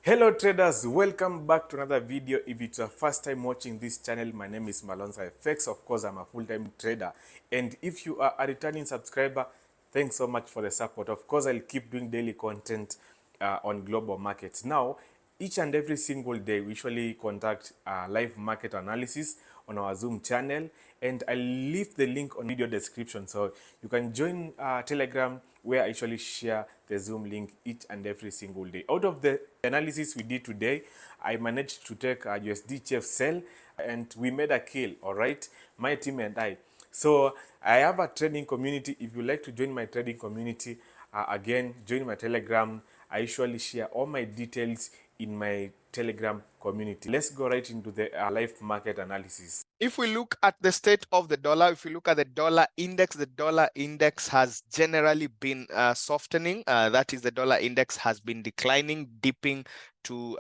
Hello traders, welcome back to another video. If it's your first time watching this channel, my name is Malonza FX. Of course, I'm a full-time trader. And if you are a returning subscriber, thanks so much for the support. Of course, I'll keep doing daily content on global markets. Now, each and every single day, we usually conduct live market analysis on our Zoom channel, and I'll leave the link on video description so you can join Telegram, where I usually share the Zoom link each and every single day. Out of the analysis we did today, I managed to take a USD chief sell, and we made a kill. All right, my team and I. So I have a trading community. If you like to join my trading community, again, join my Telegram. I usually share all my details in my Telegram community. Let's go right into the live market analysis. If we look at the state of the dollar, if we look at the dollar index has generally been softening. That is, the dollar index has been declining, dipping to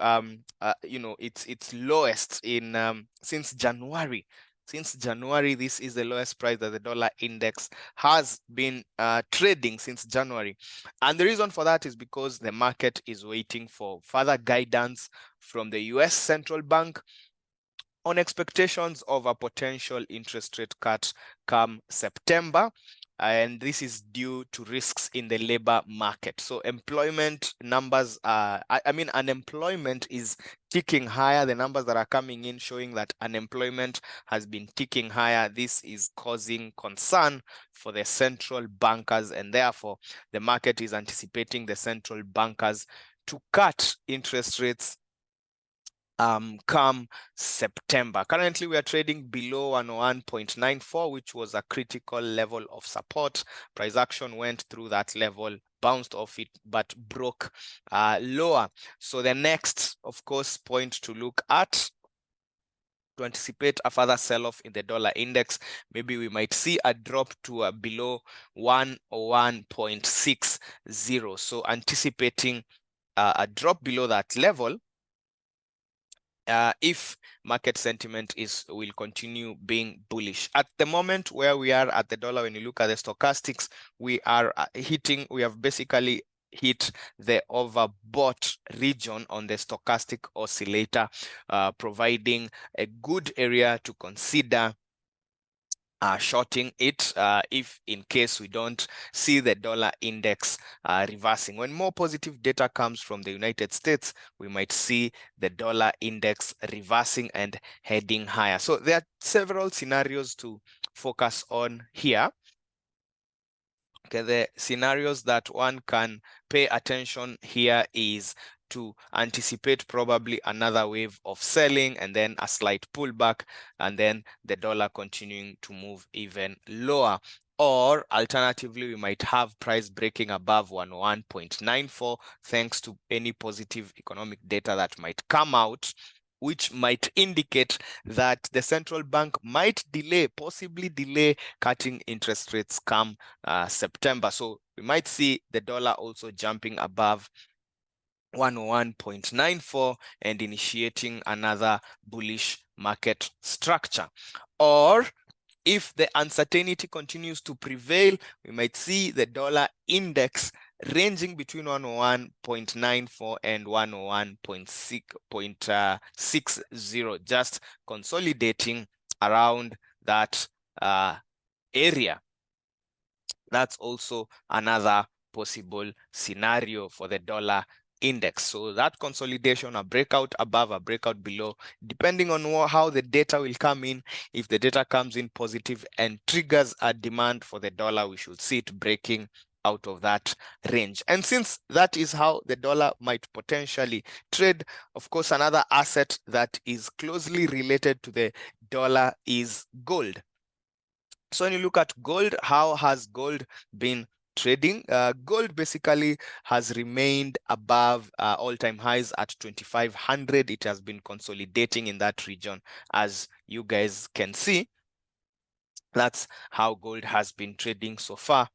its lowest in since January. Since January, this is the lowest price that the dollar index has been trading since January. And the reason for that is because the market is waiting for further guidance from the US Central Bank on expectations of a potential interest rate cut come September. And this is due to risks in the labor market. So employment numbers unemployment is ticking higher. The numbers that are coming in showing that unemployment has been ticking higher. This is causing concern for the central bankers, and therefore the market is anticipating the central bankers to cut interest rates come September. Currently, we are trading below 101.94, which was a critical level of support. Price action went through that level, bounced off it, but broke lower. So the next, of course, point to look at to anticipate a further sell-off in the dollar index, maybe we might see a drop to below 101.60. So anticipating a drop below that level, if market sentiment will continue being bullish. At the moment where we are at the dollar, when you look at the stochastics, we have basically hit the overbought region on the stochastic oscillator, providing a good area to consider shorting it if in case we don't see the dollar index reversing. When more positive data comes from the United States, we might see the dollar index reversing and heading higher. So there are several scenarios to focus on here. Okay, the scenarios that one can pay attention here is to anticipate probably another wave of selling and then a slight pullback, and then the dollar continuing to move even lower. Or alternatively, we might have price breaking above 101.94 thanks to any positive economic data that might come out, which might indicate that the central bank might possibly delay cutting interest rates come September. So we might see the dollar also jumping above 101.94 and initiating another bullish market structure. Or if the uncertainty continues to prevail, we might see the dollar index ranging between 101.94 and 101.60, just consolidating around that area. That's also another possible scenario for the dollar index. So that consolidation, a breakout above, a breakout below, depending on how the data will come in. If the data comes in positive and triggers a demand for the dollar, we should see it breaking out of that range. And since that is how the dollar might potentially trade, of course, another asset that is closely related to the dollar is gold. So when you look at gold, how has gold been trading? Gold basically has remained above all-time highs at 2,500. It has been consolidating in that region, as you guys can see. That's how gold has been trading so far,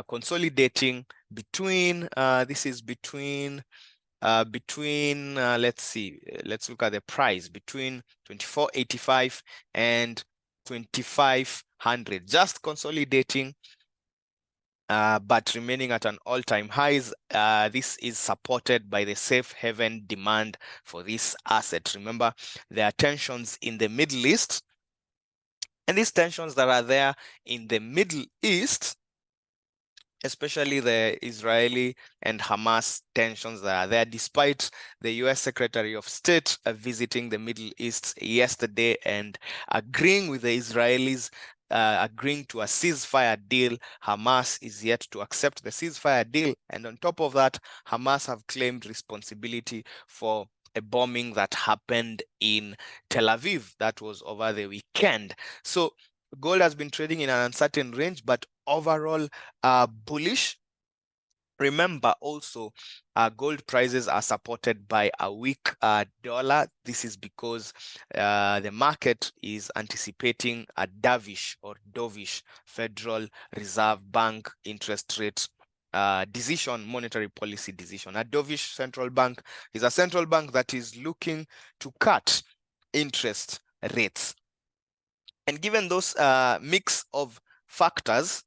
consolidating between let's see, let's look at the price between 24.85 and 2,500, just consolidating but remaining at an all-time highs. This is supported by the safe haven demand for this asset. Remember, there are tensions in the Middle East, and these tensions that are there in the Middle East, especially the Israeli and Hamas tensions that are there, despite the US Secretary of State visiting the Middle East yesterday and agreeing with the Israelis, agreeing to a ceasefire deal. Hamas is yet to accept the ceasefire deal. And on top of that, Hamas have claimed responsibility for a bombing that happened in Tel Aviv. That was over the weekend. So gold has been trading in an uncertain range, but overall bullish. Remember also, gold prices are supported by a weak dollar. This is because the market is anticipating a dovish Federal Reserve Bank interest rate decision, monetary policy decision. A dovish central bank is a central bank that is looking to cut interest rates. And given those mix of factors,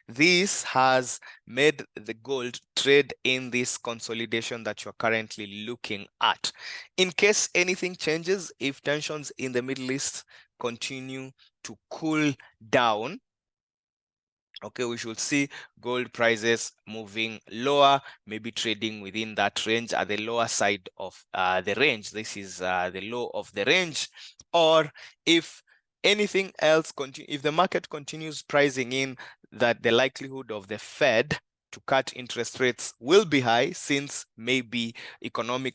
this has made the gold trade in this consolidation that you're currently looking at. In case anything changes, if tensions in the Middle East continue to cool down, okay, we should see gold prices moving lower, maybe trading within that range at the lower side of the range. This is the low of the range. Or if anything else, if the market continues pricing in that the likelihood of the Fed to cut interest rates will be high, since maybe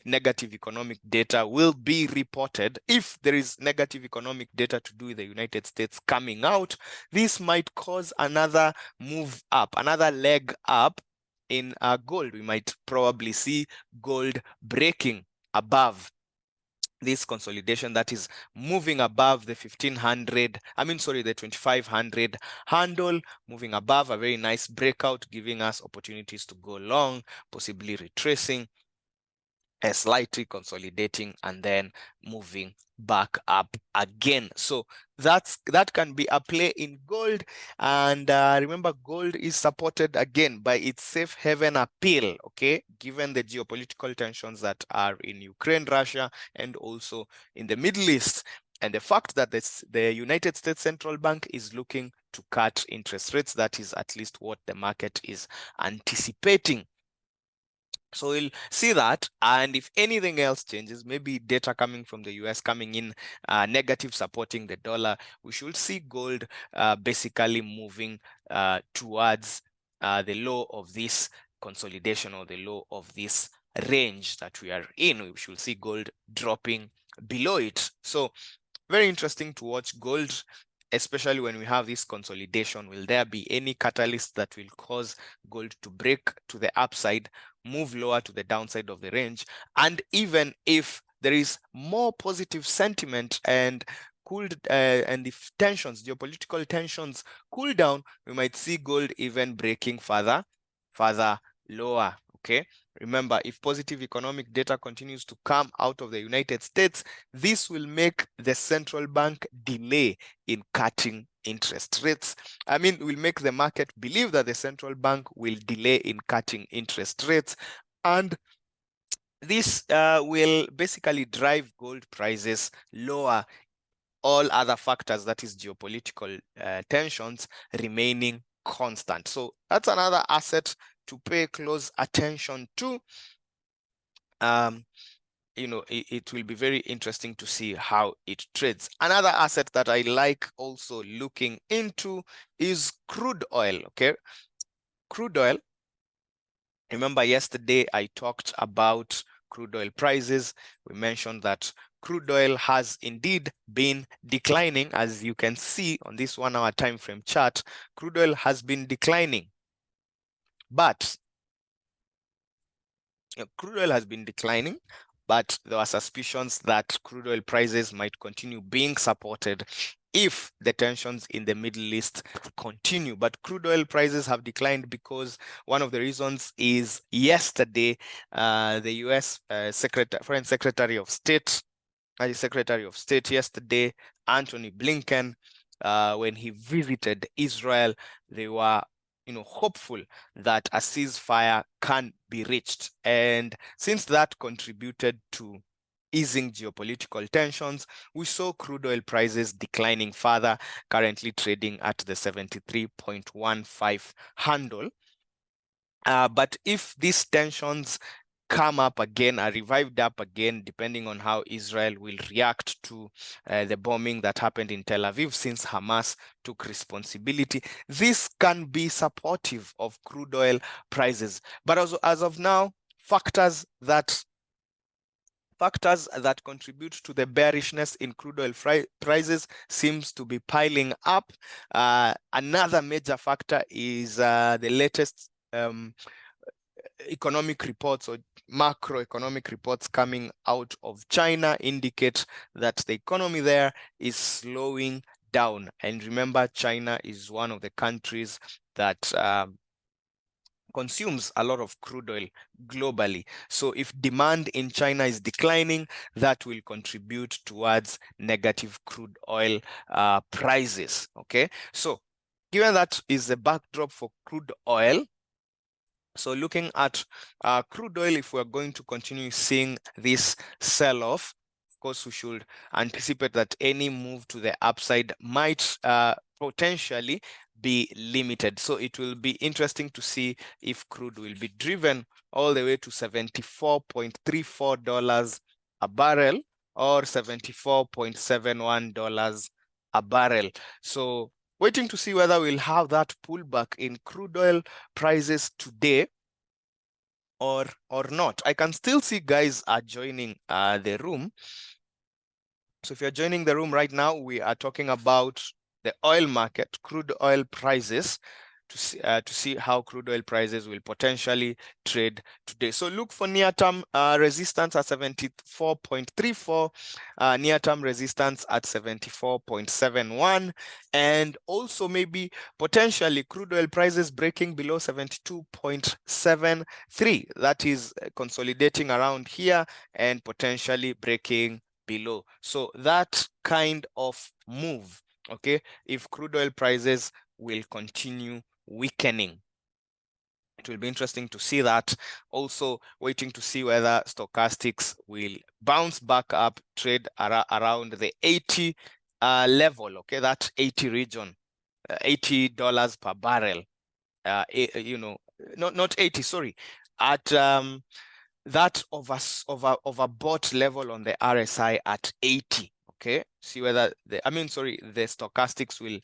negative economic data will be reported. If there is negative economic data to do with the United States coming out, this might cause another move up, another leg up in gold. We might probably see gold breaking above this consolidation that is moving above the 1500, the 2500 handle, moving above, a very nice breakout, giving us opportunities to go long, possibly retracing, slightly consolidating, and then moving back up again. So that can be a play in gold. And remember, gold is supported again by its safe haven appeal, okay, given the geopolitical tensions that are in Ukraine, Russia, and also in the Middle East, and the fact that the United States Central Bank is looking to cut interest rates. That is at least what the market is anticipating. So we'll see that, and if anything else changes, maybe data coming from the US coming in negative, supporting the dollar, we should see gold basically moving towards the low of this consolidation, or the low of this range that we are in. We should see gold dropping below it. So very interesting to watch gold, especially when we have this consolidation. Will there be any catalyst that will cause gold to break to the upside, move lower to the downside of the range? And even if there is more positive sentiment and and if geopolitical tensions cool down, we might see gold even breaking further lower. Okay, remember, if positive economic data continues to come out of the United States, this will make the central bank delay in cutting interest rates. Will make the market believe that the central bank will delay in cutting interest rates, and this will basically drive gold prices lower, all other factors, that is geopolitical tensions, remaining constant. So that's another asset to pay close attention to. It will be very interesting to see how it trades. Another asset that I like also looking into is crude oil. Okay, crude oil. Remember, yesterday I talked about crude oil prices. We mentioned that crude oil has indeed been declining. As you can see on this 1 hour time frame chart, crude oil has been declining. But crude oil has been declining, but there are suspicions that crude oil prices might continue being supported if the tensions in the Middle East continue. But crude oil prices have declined because one of the reasons is yesterday, the US Foreign Secretary of State, yesterday, Antony Blinken, when he visited Israel, they were hopeful that a ceasefire can be reached. And since that contributed to easing geopolitical tensions, we saw crude oil prices declining further, currently trading at the 73.15 handle. But if these tensions come up again, are revived up again, depending on how Israel will react to the bombing that happened in Tel Aviv since Hamas took responsibility, this can be supportive of crude oil prices. But also, as of now, factors that contribute to the bearishness in crude oil prices seems to be piling up. Another major factor is the latest economic reports or macroeconomic reports coming out of China indicate that the economy there is slowing down. And remember, China is one of the countries that consumes a lot of crude oil globally. So if demand in China is declining, that will contribute towards negative crude oil prices. Okay, so given that is the backdrop for crude oil, so looking at crude oil, if we're going to continue seeing this sell-off, of course, we should anticipate that any move to the upside might potentially be limited. So it will be interesting to see if crude will be driven all the way to $74.34 a barrel or $74.71 a barrel. So waiting to see whether we'll have that pullback in crude oil prices today or not. I can still see guys are joining the room. So if you're joining the room right now, we are talking about the oil market, crude oil prices, to see how crude oil prices will potentially trade today. So look for near-term resistance at 74.34, near-term resistance at 74.71, and also maybe potentially crude oil prices breaking below 72.73. That is consolidating around here and potentially breaking below. So that kind of move, okay, if crude oil prices will continue weakening, it will be interesting to see that. Also waiting to see whether stochastics will bounce back up, trade around the 80 level, okay, that 80 region, $80 per barrel, not 80, sorry, at that overbought level on the RSI at 80. Okay, see whether the stochastics will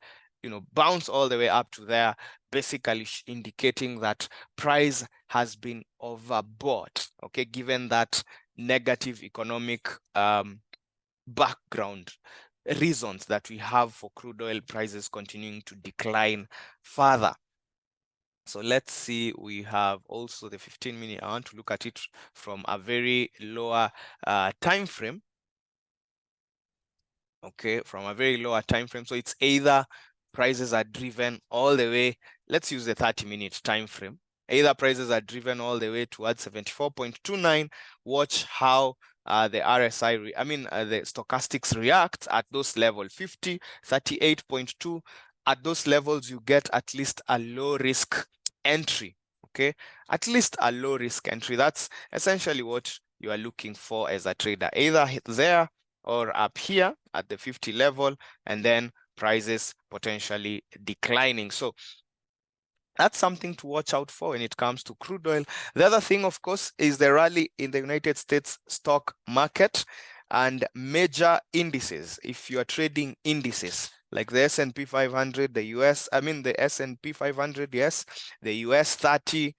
bounce all the way up to there, basically indicating that price has been overbought, okay, given that negative economic background reasons that we have for crude oil prices continuing to decline further. So let's see, we have also the 15-minute. I want to look at it from a very lower time frame. Okay, from a very lower time frame. So it's either prices are driven all the way, let's use the 30-minute time frame. Either prices are driven all the way towards 74.29. Watch how the RSI, the stochastics react at those levels, 50, 38.2. At those levels, you get at least a low risk entry, okay? At least a low risk entry. That's essentially what you are looking for as a trader, either hit there or up here at the 50 level, and then prices potentially declining. So that's something to watch out for when it comes to crude oil. The other thing, of course, is the rally in the United States stock market and major indices. If you are trading indices like the S&P 500, the S&P 500, yes, the US 30,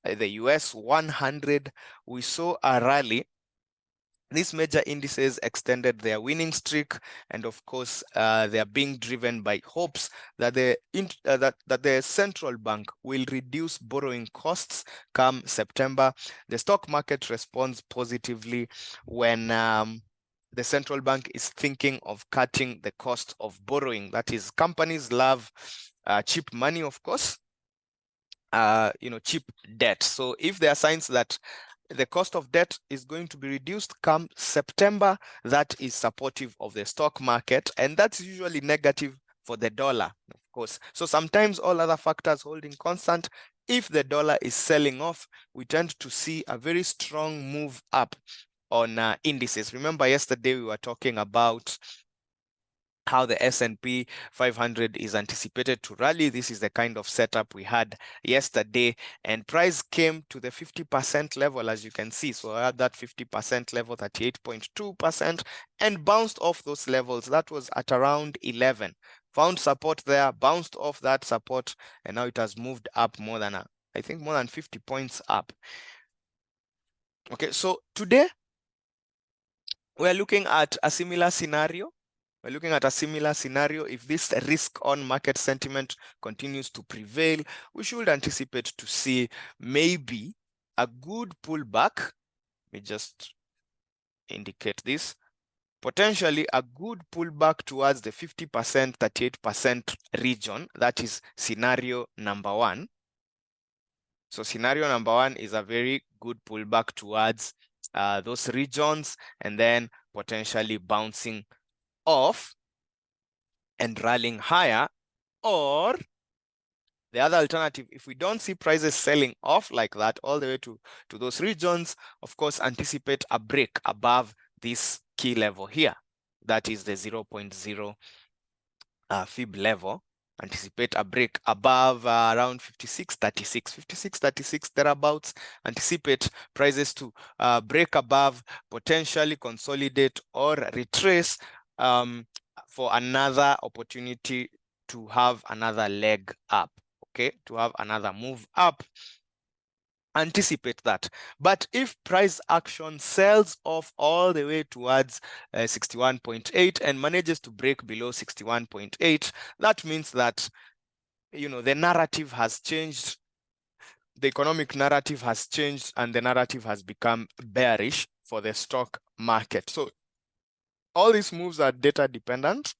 the US 100, we saw a rally. These major indices extended their winning streak, and of course, they are being driven by hopes that the central bank will reduce borrowing costs come September. The stock market responds positively when the central bank is thinking of cutting the cost of borrowing. That is, companies love cheap money, of course, cheap debt. So if there are signs that the cost of debt is going to be reduced come September, that is supportive of the stock market, and that's usually negative for the dollar, of course. So sometimes all other factors holding constant, if the dollar is selling off, we tend to see a very strong move up on indices. Remember yesterday we were talking about how the S&P 500 is anticipated to rally. This is the kind of setup we had yesterday, and price came to the 50% level, as you can see. So at that 50% level, 38.2%, and bounced off those levels. That was at around 11. Found support there, bounced off that support, and now it has moved up more than, I think, more than 50 points up. Okay, so today we're looking at a similar scenario. We're looking at a similar scenario. If this risk-on market sentiment continues to prevail, we should anticipate to see maybe a good pullback. Let me just indicate this. Potentially a good pullback towards the 50%, 38% region. That is scenario number one. So scenario number one is a very good pullback towards those regions, and then potentially bouncing off and rallying higher. Or the other alternative, if we don't see prices selling off like that all the way to those regions, of course, anticipate a break above this key level here. That is the 0.0 fib level. Anticipate a break above around 56.36, 56.36 thereabouts. Anticipate prices to break above, potentially consolidate or retrace for another opportunity to have another leg up, okay, to have another move up. Anticipate that. But if price action sells off all the way towards 61.8 and manages to break below 61.8, that means that, you know, the narrative has changed. The economic narrative has changed, and the narrative has become bearish for the stock market. So all these moves are data dependent.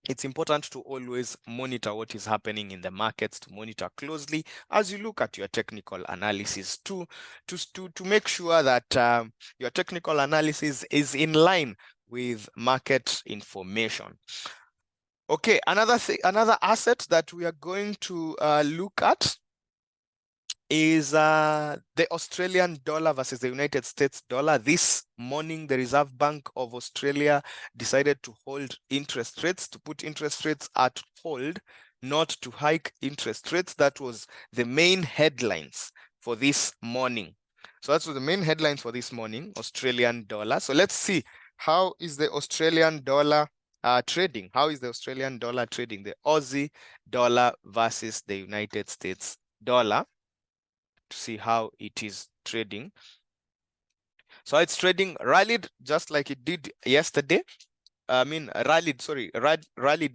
It's important to always monitor what is happening in the markets, to monitor closely as you look at your technical analysis to make sure that your technical analysis is in line with market information. Okay, another asset that we are going to look at is the Australian dollar versus the United States dollar. This morning, the Reserve Bank of Australia decided to hold interest rates, to put interest rates at hold, not to hike interest rates. That was the main headlines for this morning. So that's the main headlines for this morning, Australian dollar. So let's see, how is the Australian dollar trading? How is the Australian dollar trading? The Aussie dollar versus the United States dollar, to see how it is trading. So it's trading, rallied just like it did yesterday. Rallied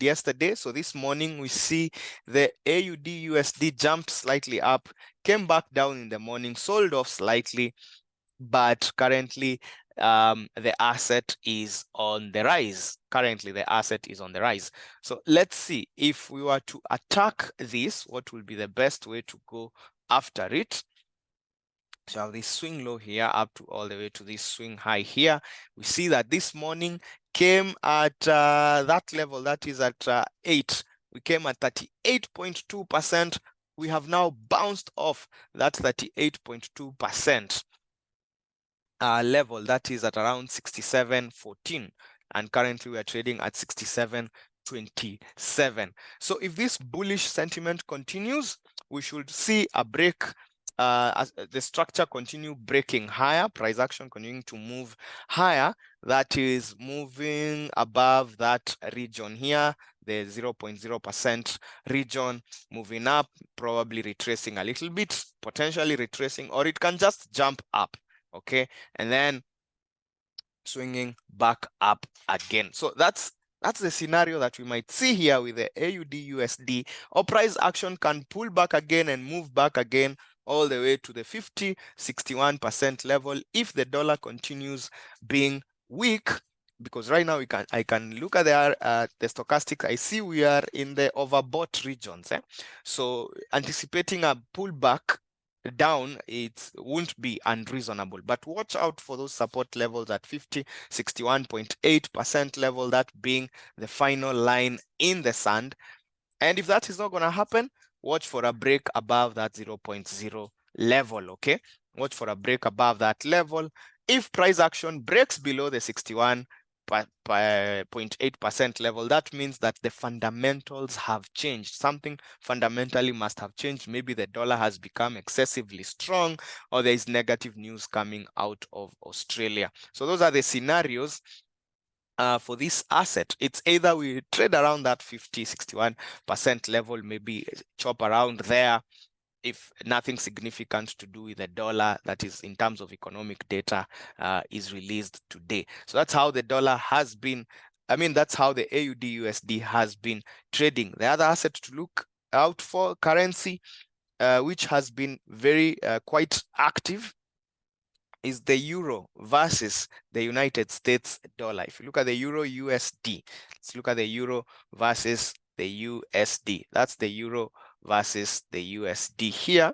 yesterday. So this morning we see the AUD USD jumped slightly up, came back down in the morning, sold off slightly, but currently the asset is on the rise. Currently the asset is on the rise. So let's see, if we were to attack this, what will be the best way to go after it? So I have this swing low here up to all the way to this swing high here. We see that this morning came at that level, that is at 8. We came at 38.2%. We have now bounced off that 38.2% level, that is at around 67.14. And currently we are trading at 67.27. So if this bullish sentiment continues, we should see a break, as the structure continue breaking higher, price action continuing to move higher. That is moving above that region here, the 0.0% region, moving up, probably retracing a little bit, potentially retracing, or it can just jump up, okay, and then swinging back up again. So that's the scenario that we might see here with the AUD USD, or price action can pull back again and move back again all the way to the 61% level if the dollar continues being weak. Because right now I can look at the stochastics. I see we are in the overbought regions. So anticipating a pullback down, it won't be unreasonable, but watch out for those support levels at 61.8% level, that being the final line in the sand. And if that is not going to happen, watch for a break above that 0.0 level. Okay, watch for a break above that level. If price action breaks below the 61.8% level, that means that the fundamentals have changed. Something fundamentally must have changed. Maybe the dollar has become excessively strong, or there is negative news coming out of Australia. So those are the scenarios for this asset. It's either we trade around that 61% level, maybe chop around there if nothing significant to do with the dollar, that is in terms of economic data, is released today. So that's how the dollar has been, that's how the AUD USD has been trading. The other asset to look out for, currency, which has been very quite active, is the euro versus the United States dollar. If you look at the euro USD, let's look at the euro versus the USD. That's the euro versus the USD here.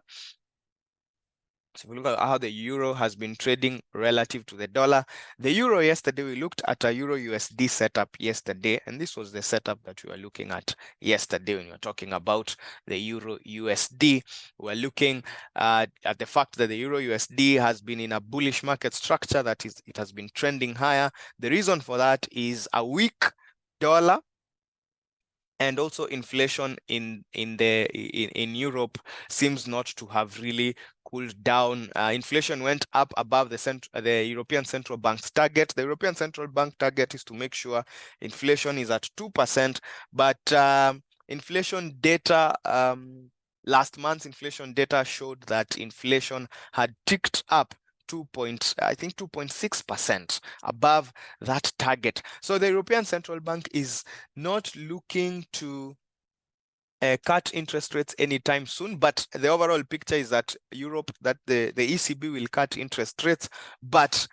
So if we look at how the euro has been trading relative to the dollar, the euro yesterday, we looked at a euro USD setup yesterday, and this was the setup that we were looking at yesterday when we were talking about the euro USD. We're looking at the fact that the euro USD has been in a bullish market structure, that is, it has been trending higher. The reason for that is a weak dollar, and also inflation in Europe seems not to have really cooled down. Inflation went up above the European Central Bank's target. The European Central Bank target is to make sure inflation is at 2%, but inflation data, last month's inflation data showed that inflation had ticked up 2.6% above that target. So the European Central Bank is not looking to cut interest rates anytime soon, but the overall picture is that the ECB will cut interest rates, but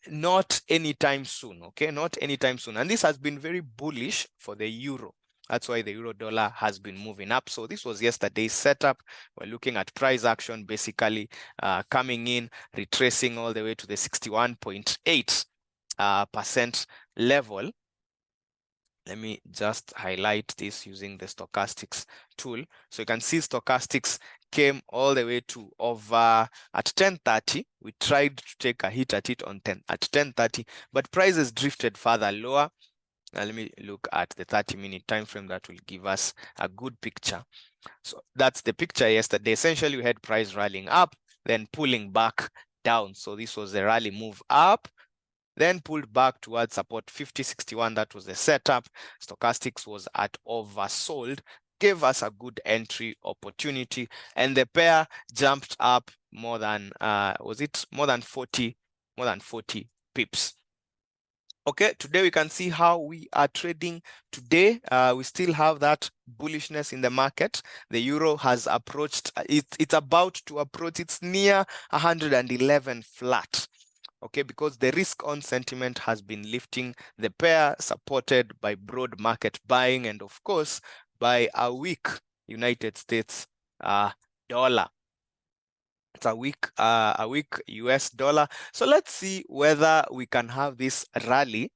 not anytime soon. Okay, not anytime soon. And this has been very bullish for the euro. That's why the euro dollar has been moving up. So this was yesterday's setup. We're looking at price action basically coming in, retracing all the way to the 61.8% level. Let me just highlight this using the stochastics tool. So you can see stochastics came all the way to over at 10:30. We tried to take a hit at it at 10:30, but prices drifted further lower. Now let me look at the 30-minute time frame. That will give us a good picture. So that's the picture yesterday. Essentially, we had price rallying up, then pulling back down. So this was the rally move up, then pulled back towards support 50.61. That was the setup. Stochastics was at oversold, gave us a good entry opportunity, and the pair jumped up more than 40 pips. Okay, today we can see how we are trading today. We still have that bullishness in the market. The euro has approached, it's about to approach, it's near 111 flat. Okay, because the risk on sentiment has been lifting the pair, supported by broad market buying, and of course by a weak United States dollar. It's a weak US dollar. So let's see whether we can have this rally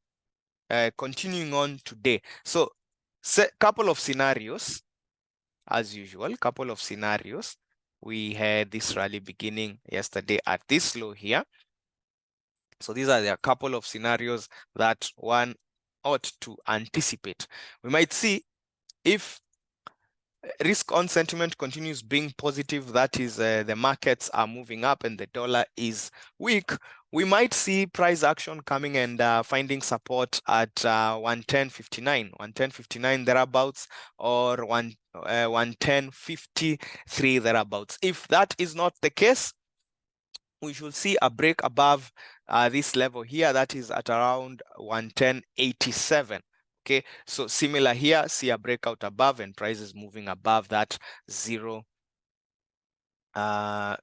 continuing on today. So couple of scenarios, as usual, couple of scenarios. We had this rally beginning yesterday at this low here. So these are the couple of scenarios that one ought to anticipate. We might see if risk on sentiment continues being positive, that is the markets are moving up and the dollar is weak, we might see price action coming and finding support at 110.59 thereabouts, or 110.53 thereabouts. If that is not the case, we should see a break above this level here, that is at around 110.87. Okay, so similar here, see a breakout above and prices moving above that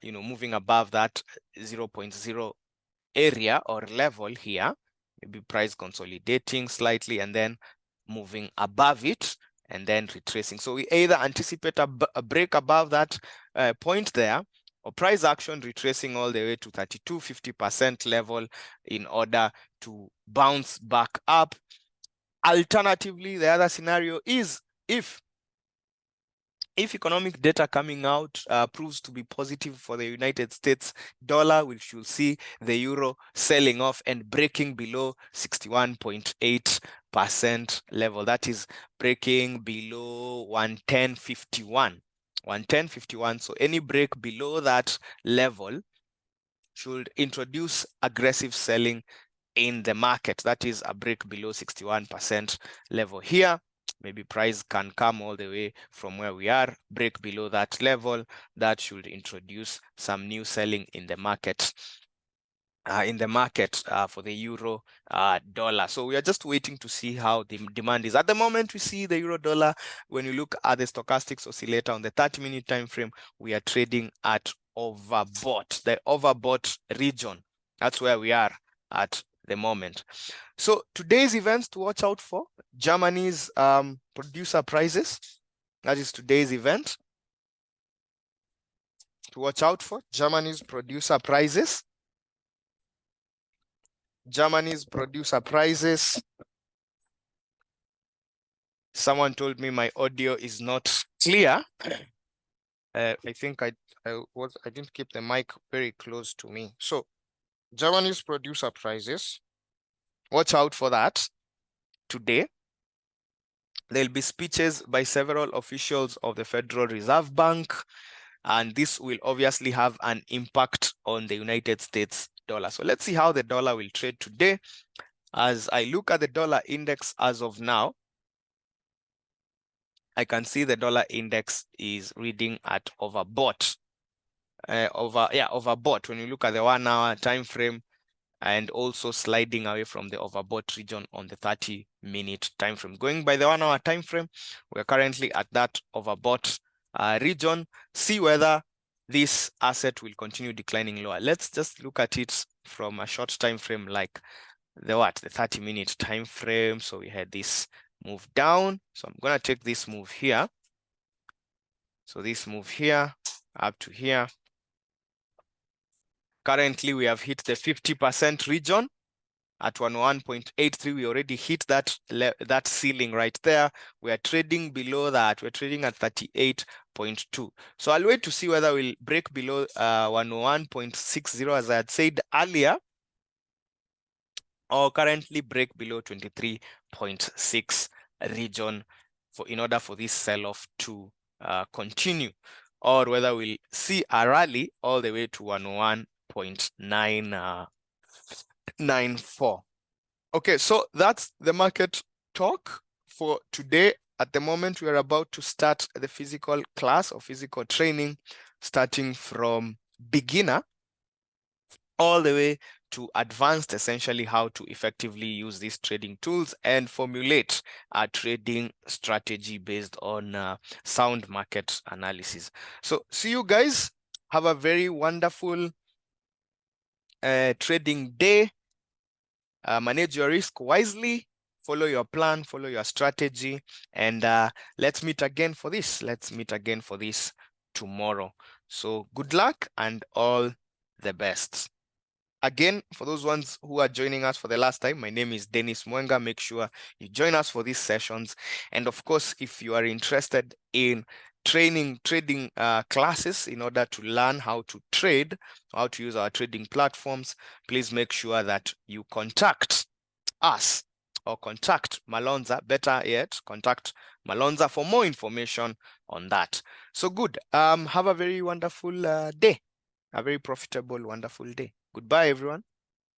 moving above that 0.0 area or level here, maybe price consolidating slightly and then moving above it and then retracing. So we either anticipate a break above that point there, or price action retracing all the way to 32.50% level in order to bounce back up. Alternatively, the other scenario is if economic data coming out proves to be positive for the United States dollar, which you'll see the euro selling off and breaking below 61.8% level. That is breaking below 110.51. 110.51. So any break below that level should introduce aggressive selling in the market. That is a break below 61% level here. Maybe price can come all the way from where we are, break below that level. That should introduce some new selling in the market. For the euro dollar. So we are just waiting to see how the demand is. At the moment, we see the euro dollar, when you look at the stochastics oscillator on the 30-minute time frame, we are trading at overbought, the overbought region. That's where we are at the moment. So today's events to watch out for: Germany's producer prices. That is today's event to watch out for. Germany's producer prices. Germany's producer prices. Someone told me my audio is not clear. I think I didn't keep the mic very close to me. So Germany's producer prices. Watch out for that today. There'll be speeches by several officials of the Federal Reserve Bank, and this will obviously have an impact on the United States dollar. So let's see how the dollar will trade today. As I look at the dollar index as of now, I can see the dollar index is reading at overbought. Overbought when you look at the 1 hour time frame, and also sliding away from the overbought region on the 30-minute time frame. Going by the 1 hour time frame, we're currently at that overbought region. See whether this asset will continue declining lower. Let's just look at it from a short time frame, like the 30-minute time frame. So we had this move down. So I'm going to take this move here. So this move here up to here. Currently, we have hit the 50% region at 101.83. We already hit that ceiling right there. We are trading below that. We're trading at 38.2. So I'll wait to see whether we'll break below 101.60, as I had said earlier, or currently break below 23.6 region in order for this sell-off to continue, or whether we'll see a rally all the way to 101.994. Okay, so that's the market talk for today. At the moment, we are about to start the physical class or physical training, starting from beginner all the way to advanced, essentially how to effectively use these trading tools and formulate a trading strategy based on sound market analysis. So see you guys. Have a very wonderful trading day. Manage your risk wisely. Follow your plan, follow your strategy, and let's meet again for this. Let's meet again for this tomorrow. So good luck and all the best. Again, for those ones who are joining us for the last time, my name is Dennis MWENGA. Make sure you join us for these sessions. And of course, if you are interested in trading classes in order to learn how to trade, how to use our trading platforms, please make sure that you contact us or contact Malonza. Better yet, contact Malonza for more information on that. So good. Have a very wonderful day. A very profitable, wonderful day. Goodbye, everyone.